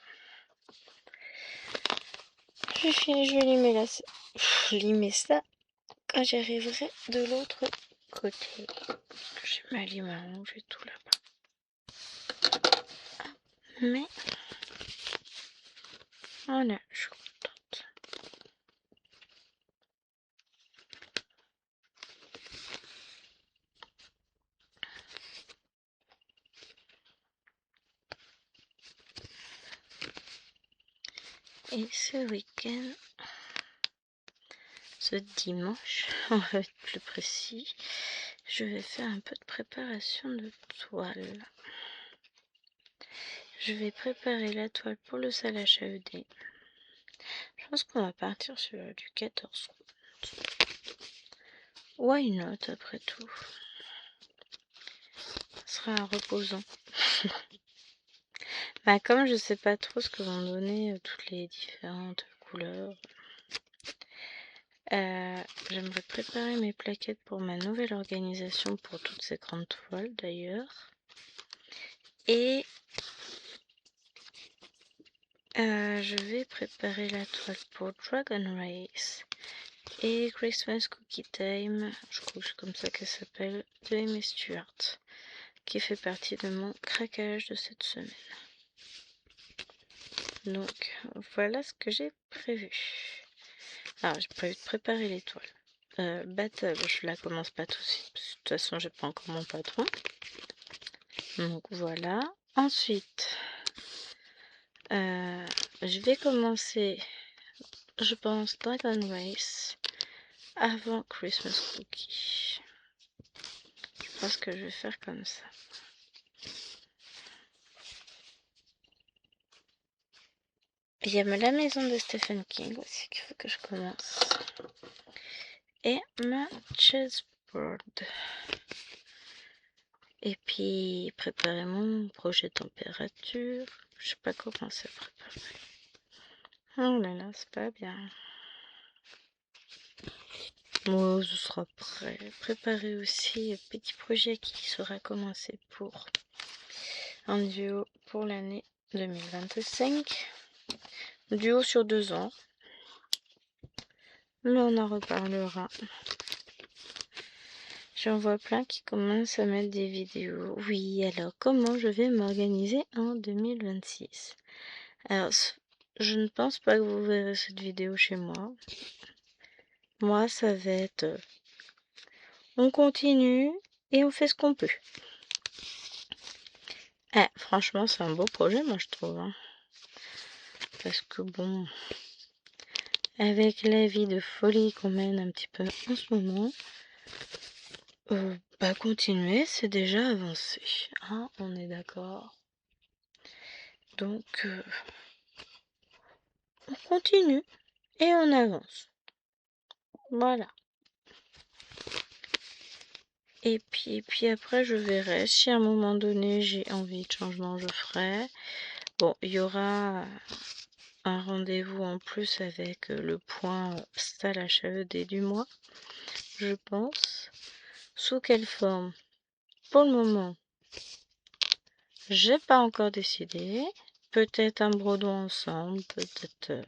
J'ai fini, je vais limer ça quand j'arriverai de l'autre côté. J'ai ma lime à ongles, j'ai tout là-bas. Mais voilà, je suis contente. Et ce week-end, ce dimanche, on va être plus précis, je vais faire un peu de préparation de toile. Je vais préparer la toile pour le salage AED. Je pense qu'on va partir sur du 14 août. Why not après tout? Ce sera reposant. Bah, comme je sais pas trop ce que vont donner toutes les différentes couleurs, j'aimerais préparer mes plaquettes pour ma nouvelle organisation pour toutes ces grandes toiles d'ailleurs. Et je vais préparer la toile pour Dragon Race et Christmas Cookie Time, je crois que c'est comme ça qu'elle s'appelle, de Amy Stewart, qui fait partie de mon craquage de cette semaine. Donc voilà ce que j'ai prévu. Alors j'ai prévu de préparer les toiles. Battle, je la commence pas tout de suite, parce que de toute façon j'ai pas encore mon patron. Donc voilà. Ensuite, je vais commencer, je pense, Dragon Race avant Christmas Cookie. Je pense que je vais faire comme ça. Il y a la maison de Stephen King aussi qu'il faut que je commence. Et ma chessboard. Et puis préparer mon projet température. Je sais pas comment c'est préparé. Oh là là, c'est pas bien. Oh, ce sera prêt. Préparer aussi un petit projet qui sera commencé pour un duo pour l'année 2025. Duo sur 2 ans. Mais on en reparlera. J'en vois plein qui commencent à mettre des vidéos. Oui, alors comment je vais m'organiser en 2026? Alors, je ne pense pas que vous verrez cette vidéo chez moi. Moi, ça va être... on continue et on fait ce qu'on peut. Franchement, c'est un beau projet, moi, je trouve. Hein. Parce que bon... avec la vie de folie qu'on mène un petit peu en ce moment... continuer, c'est déjà avancé. Hein, on est d'accord. Donc, on continue et on avance. Voilà. Et puis après, je verrai. Si à un moment donné, j'ai envie de changement, je ferai. Bon, il y aura un rendez-vous en plus avec le point salle HAED du mois, je pense. Sous quelle forme? Pour le moment, j'ai pas encore décidé. Peut-être un bredon ensemble, peut-être...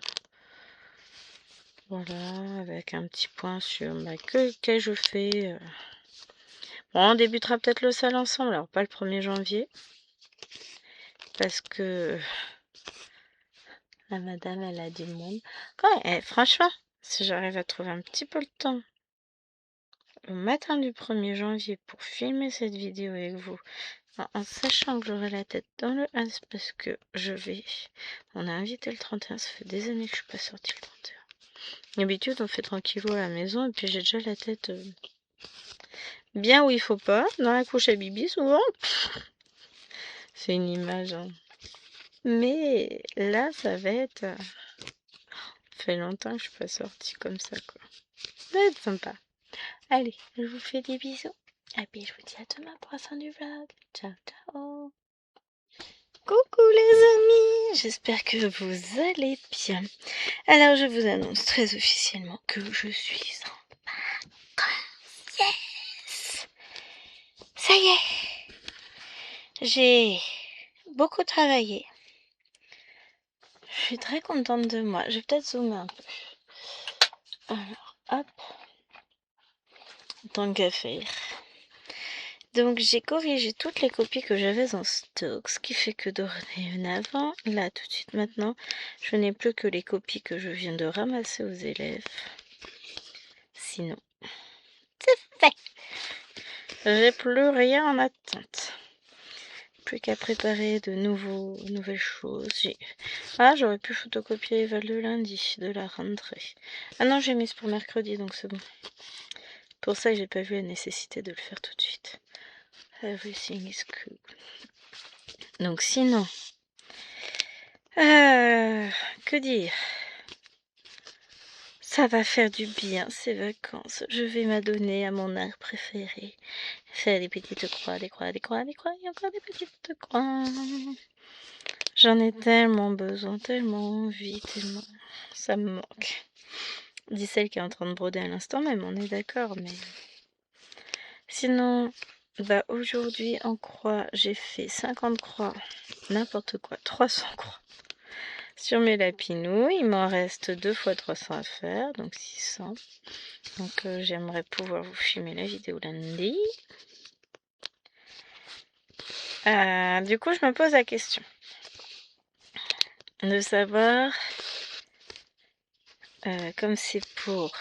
voilà, avec un petit point sur que je fais. Bon, on débutera peut-être le salle ensemble, alors pas le 1er janvier. Parce que la madame, elle a du monde. Franchement, si j'arrive à trouver un petit peu le temps le matin du 1er janvier pour filmer cette vidéo avec vous, en sachant que j'aurai la tête dans le as parce que on a invité le 31, ça fait des années que je suis pas sortie le 31. D'habitude, on fait tranquillou à la maison et puis j'ai déjà la tête bien où il faut pas, dans la couche à bibi souvent. C'est une image. Hein. Mais là, ça va être... ça fait longtemps que je suis pas sortie comme ça, quoi. Ça va être sympa. Allez, je vous fais des bisous. Et puis je vous dis à demain pour la fin du vlog. Ciao, ciao. Coucou les amis, j'espère que vous allez bien. Alors je vous annonce très officiellement que je suis en vacances. Yes! Ça y est, j'ai beaucoup travaillé. Je suis très contente de moi. Je vais peut-être zoomer un peu. Alors, hop. Tant qu'à faire. Donc j'ai corrigé toutes les copies que j'avais en stock, ce qui fait que dorénavant, là tout de suite maintenant, je n'ai plus que les copies que je viens de ramasser aux élèves. Sinon, c'est fait. J'ai plus rien en attente. Plus qu'à préparer de nouvelles choses. J'aurais pu photocopier le lundi de la rentrée. Ah non, j'ai mis pour mercredi, donc c'est bon. Pour ça, j'ai pas vu la nécessité de le faire tout de suite. Everything is cool. Donc sinon, que dire? Ça va faire du bien ces vacances. Je vais m'adonner à mon art préféré. Faire des petites croix, des croix, des croix, des croix, et encore des petites croix. J'en ai tellement besoin, tellement envie, tellement... ça me manque. Dis celle qui est en train de broder à l'instant même, on est d'accord, mais... Sinon, aujourd'hui en croix, j'ai fait 50 croix, n'importe quoi, 300 croix. Sur mes lapinous, il m'en reste 2 fois 300 à faire, donc 600. Donc j'aimerais pouvoir vous filmer la vidéo lundi. Du coup, je me pose la question de savoir, comme c'est pour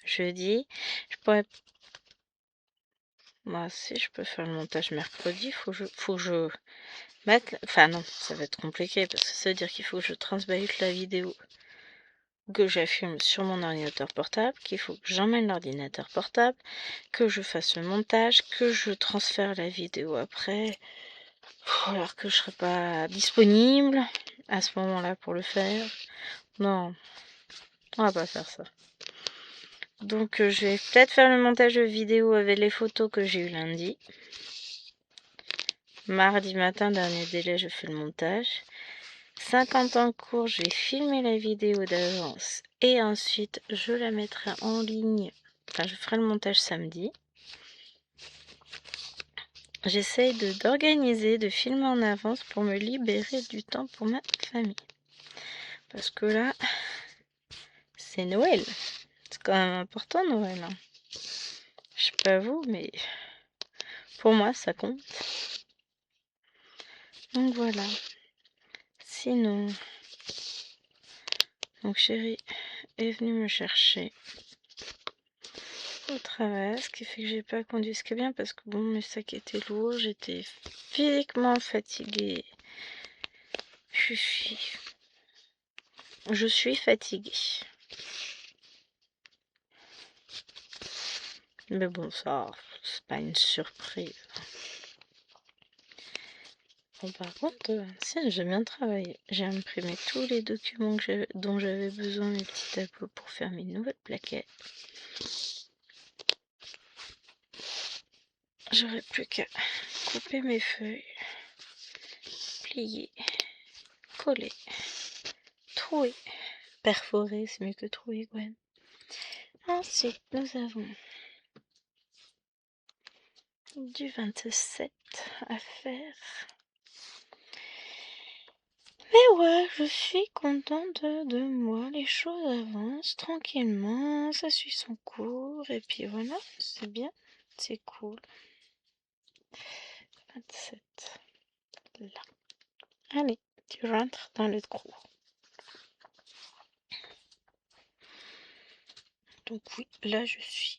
jeudi, je pourrais... Moi aussi, je peux faire le montage mercredi, faut que je mette... Enfin non, ça va être compliqué, parce que ça veut dire qu'il faut que je transbahute la vidéo que j'affilme sur mon ordinateur portable, qu'il faut que j'emmène l'ordinateur portable, que je fasse le montage, que je transfère la vidéo après, alors que je serai pas disponible. à ce moment-là pour le faire. Non, on va pas faire ça. Donc je vais peut-être faire le montage vidéo avec les photos que j'ai eu lundi. Mardi matin, dernier délai, je fais le montage. 50 en cours, je vais filmer la vidéo d'avance et ensuite je la mettrai en ligne. Enfin, je ferai le montage samedi. J'essaye d'organiser, de filmer en avance pour me libérer du temps pour ma famille. Parce que là, c'est Noël. C'est quand même important Noël. Hein. Je sais pas vous, mais pour moi, ça compte. Donc voilà. Sinon, donc chérie est venue me chercher au travail, ce qui fait que j'ai pas conduit ce qui est bien parce que bon, mes sacs étaient lourds, j'étais physiquement fatiguée. Je suis fatiguée. Mais bon, ça, c'est pas une surprise. Bon, par contre, si, j'ai bien travaillé. J'ai imprimé tous les documents dont j'avais besoin, mes petits tableaux pour faire mes nouvelles plaquettes. J'aurais plus qu'à couper mes feuilles, plier, coller, trouer. Perforer, c'est mieux que trouer, Gwen. Ensuite, nous avons du 27 à faire. Mais ouais, je suis contente de moi. Les choses avancent tranquillement, ça suit son cours. Et puis voilà, c'est bien, c'est cool. 27, là. Allez, tu rentres dans le trou. Donc oui, là je suis.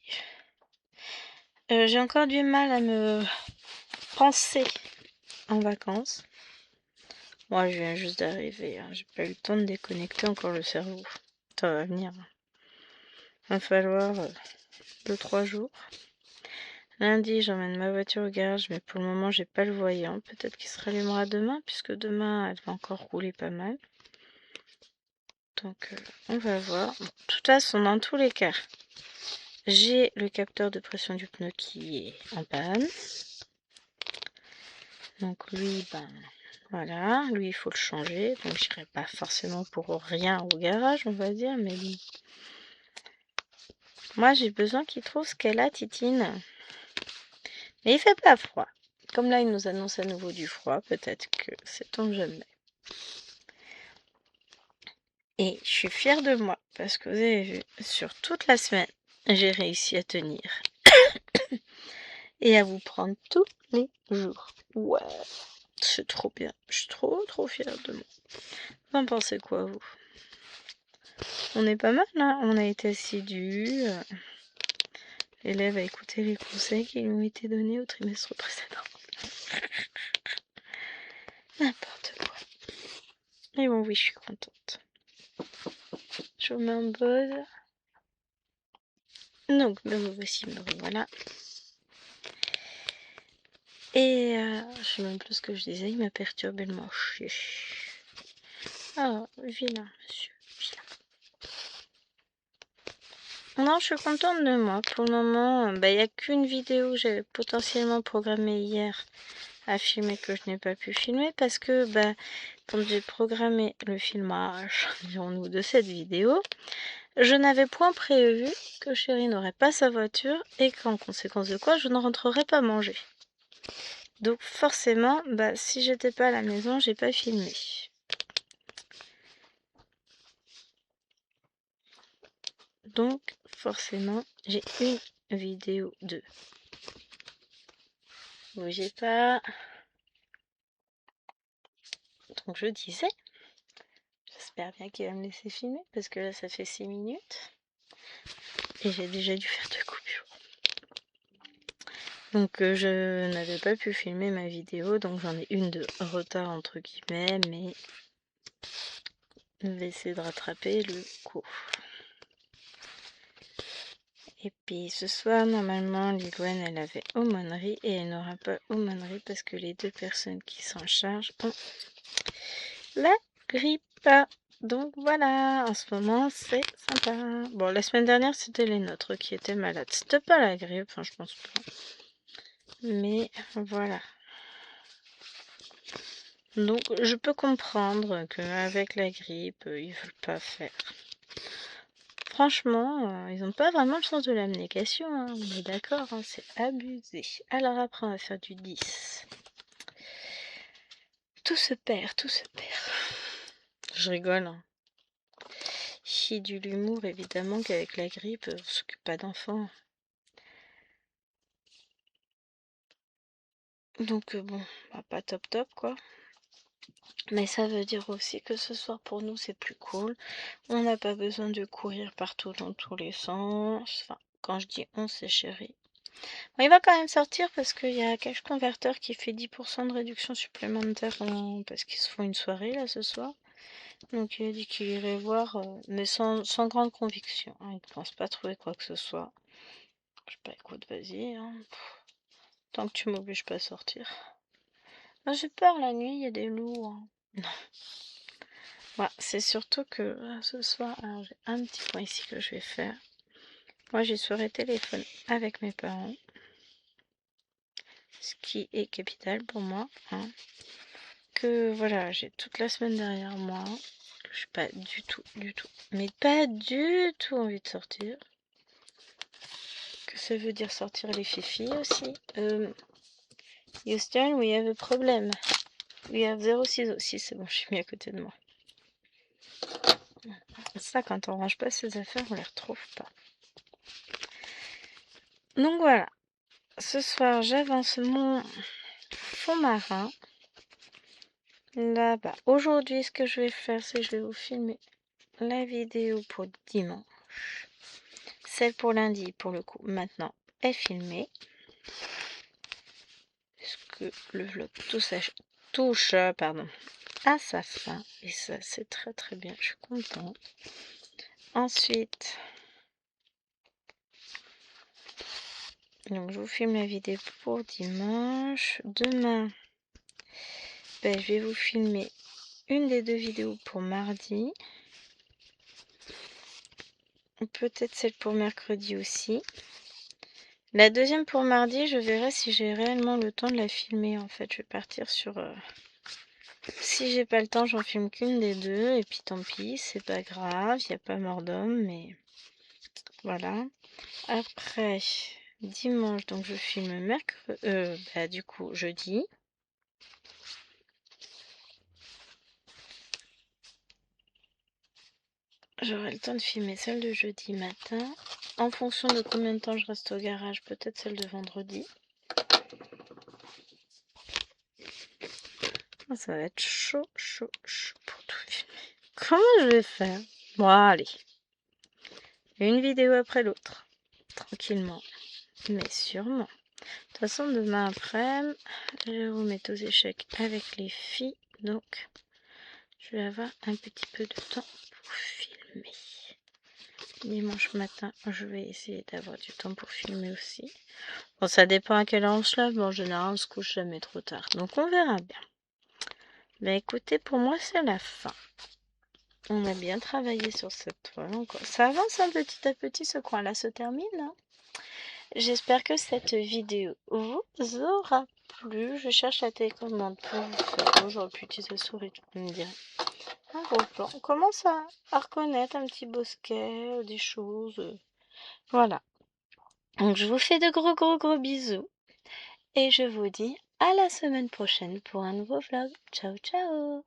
J'ai encore du mal à me penser en vacances. Moi, je viens juste d'arriver. Hein. J'ai pas eu le temps de déconnecter encore le cerveau. Ça va venir. Il va falloir 2-3 jours. Lundi, j'emmène ma voiture au garage, mais pour le moment, j'ai pas le voyant. Peut-être qu'il se rallumera demain, puisque demain, elle va encore rouler pas mal. Donc, on va voir. Bon, de toute façon, dans tous les cas, j'ai le capteur de pression du pneu qui est en panne. Donc lui, ben voilà, lui il faut le changer. Donc j'irai pas forcément pour rien au garage, on va dire, mais bon. Moi j'ai besoin qu'il trouve ce qu'elle a, Titine. Mais il fait pas froid. Comme là il nous annonce à nouveau du froid, peut-être que ça tombe jamais. Et je suis fière de moi, parce que vous avez vu, sur toute la semaine, j'ai réussi à tenir. Et à vous prendre tous les jours. Ouais, c'est trop bien. Je suis trop fière de moi. Vous en pensez quoi, vous? On est pas mal, hein. On a été assidus. L'élève a écouté les conseils qui lui ont été donnés au trimestre précédent. N'importe quoi. Mais bon, oui, je suis contente. Je vous mets en pause. Donc, me voici, me voilà. Et je sais même plus ce que je disais, il m'a perturbé le manche. Ah, vilain, monsieur, vilain. Non, je suis contente de moi. Pour le moment, il n'y a qu'une vidéo que j'avais potentiellement programmée hier à filmer que je n'ai pas pu filmer parce que quand j'ai programmé le filmage, dirons-nous, de cette vidéo, je n'avais point prévu que chérie n'aurait pas sa voiture et qu'en conséquence de quoi je ne rentrerais pas manger. Donc forcément, si j'étais pas à la maison, j'ai pas filmé. Donc forcément, j'ai une vidéo de. Bougez pas. Donc je disais, j'espère bien qu'il va me laisser filmer parce que là ça fait 6 minutes et j'ai déjà dû faire 2 coupures. Donc je n'avais pas pu filmer ma vidéo, donc j'en ai une de retard entre guillemets, mais je vais essayer de rattraper le coup. Et puis ce soir, normalement, Lilouane, elle avait aumônerie et elle n'aura pas aumônerie parce que les 2 personnes qui s'en chargent ont la grippe. Donc voilà, en ce moment c'est sympa. Bon, la semaine dernière c'était les nôtres qui étaient malades. C'était pas la grippe, enfin je pense pas. Mais voilà. Donc je peux comprendre qu'avec la grippe, ils veulent pas faire. Franchement, ils n'ont pas vraiment le sens de l'abnégation, hein. On est d'accord, hein, c'est abusé. Alors après on va faire du 10. Tout se perd, tout se perd. Je rigole, hein. Chi de l'humour, évidemment qu'avec la grippe, on s'occupe pas d'enfants. Donc bon, bah, pas top top quoi. Mais ça veut dire aussi que ce soir pour nous c'est plus cool. On n'a pas besoin de courir partout dans tous les sens. Enfin, quand je dis on, c'est chéri. Bon, il va quand même sortir parce qu'il y a Cash Converter qui fait 10% de réduction supplémentaire parce qu'ils se font une soirée là ce soir. Donc il a dit qu'il irait voir, mais sans grande conviction, hein. Il ne pense pas trouver quoi que ce soit. Je sais pas, écoute, vas-y, hein. Tant que tu m'obliges pas à sortir. Ah, j'ai peur la nuit, il y a des loups, hein. Non. Ouais, c'est surtout que ce soir, alors j'ai un petit point ici que je vais faire. Moi j'ai soirée téléphone avec mes parents. Ce qui est capital pour moi, hein. Que voilà, j'ai toute la semaine derrière moi. Je suis pas du tout, mais pas du tout envie de sortir. Que ça veut dire sortir les filles aussi. Houston, we have a problem. We have 0606, c'est bon, je suis mis à côté de moi. Ça, quand on range pas ses affaires, on les retrouve pas. Donc voilà, ce soir, j'avance mon fond marin. Là-bas, aujourd'hui, ce que je vais faire, c'est que je vais vous filmer la vidéo pour dimanche. Celle pour lundi, pour le coup, maintenant, est filmée. Puisque le vlog touche à sa fin. Et ça, c'est très très bien. Je suis contente. Ensuite, donc je vous filme la vidéo pour dimanche. Demain, je vais vous filmer une des deux vidéos pour mardi. Peut-être celle pour mercredi aussi. La deuxième pour mardi, je verrai si j'ai réellement le temps de la filmer. En fait, je vais partir sur... Si j'ai pas le temps, j'en filme qu'une des deux. Et puis tant pis, c'est pas grave. Il n'y a pas mort d'homme, mais... Voilà. Après, dimanche, donc je filme mercredi... du coup, jeudi. J'aurai le temps de filmer celle de jeudi matin. En fonction de combien de temps je reste au garage, peut-être celle de vendredi. Ça va être chaud pour tout filmer. Comment je vais faire? Bon, allez. Une vidéo après l'autre. Tranquillement. Mais sûrement. De toute façon, demain après, je vais vous mettre aux échecs avec les filles. Donc, je vais avoir un petit peu de temps pour filmer. Dimanche matin, je vais essayer d'avoir du temps pour filmer aussi. Bon, ça dépend à quelle heure on se lève, mais en général, on se couche jamais trop tard. Donc, on verra bien. Ben écoutez, pour moi, c'est la fin. On a bien travaillé sur cette toile encore. Ça avance un petit à petit, ce coin-là se termine, hein. J'espère que cette vidéo vous aura plu. Je cherche la télécommande pour vous faire. J'aurais pu utiliser la souris, tu peux me dire. Un gros plan. On commence à reconnaître un petit bosquet, des choses. Voilà. Donc je vous fais de gros bisous. Et je vous dis à la semaine prochaine pour un nouveau vlog. Ciao ciao.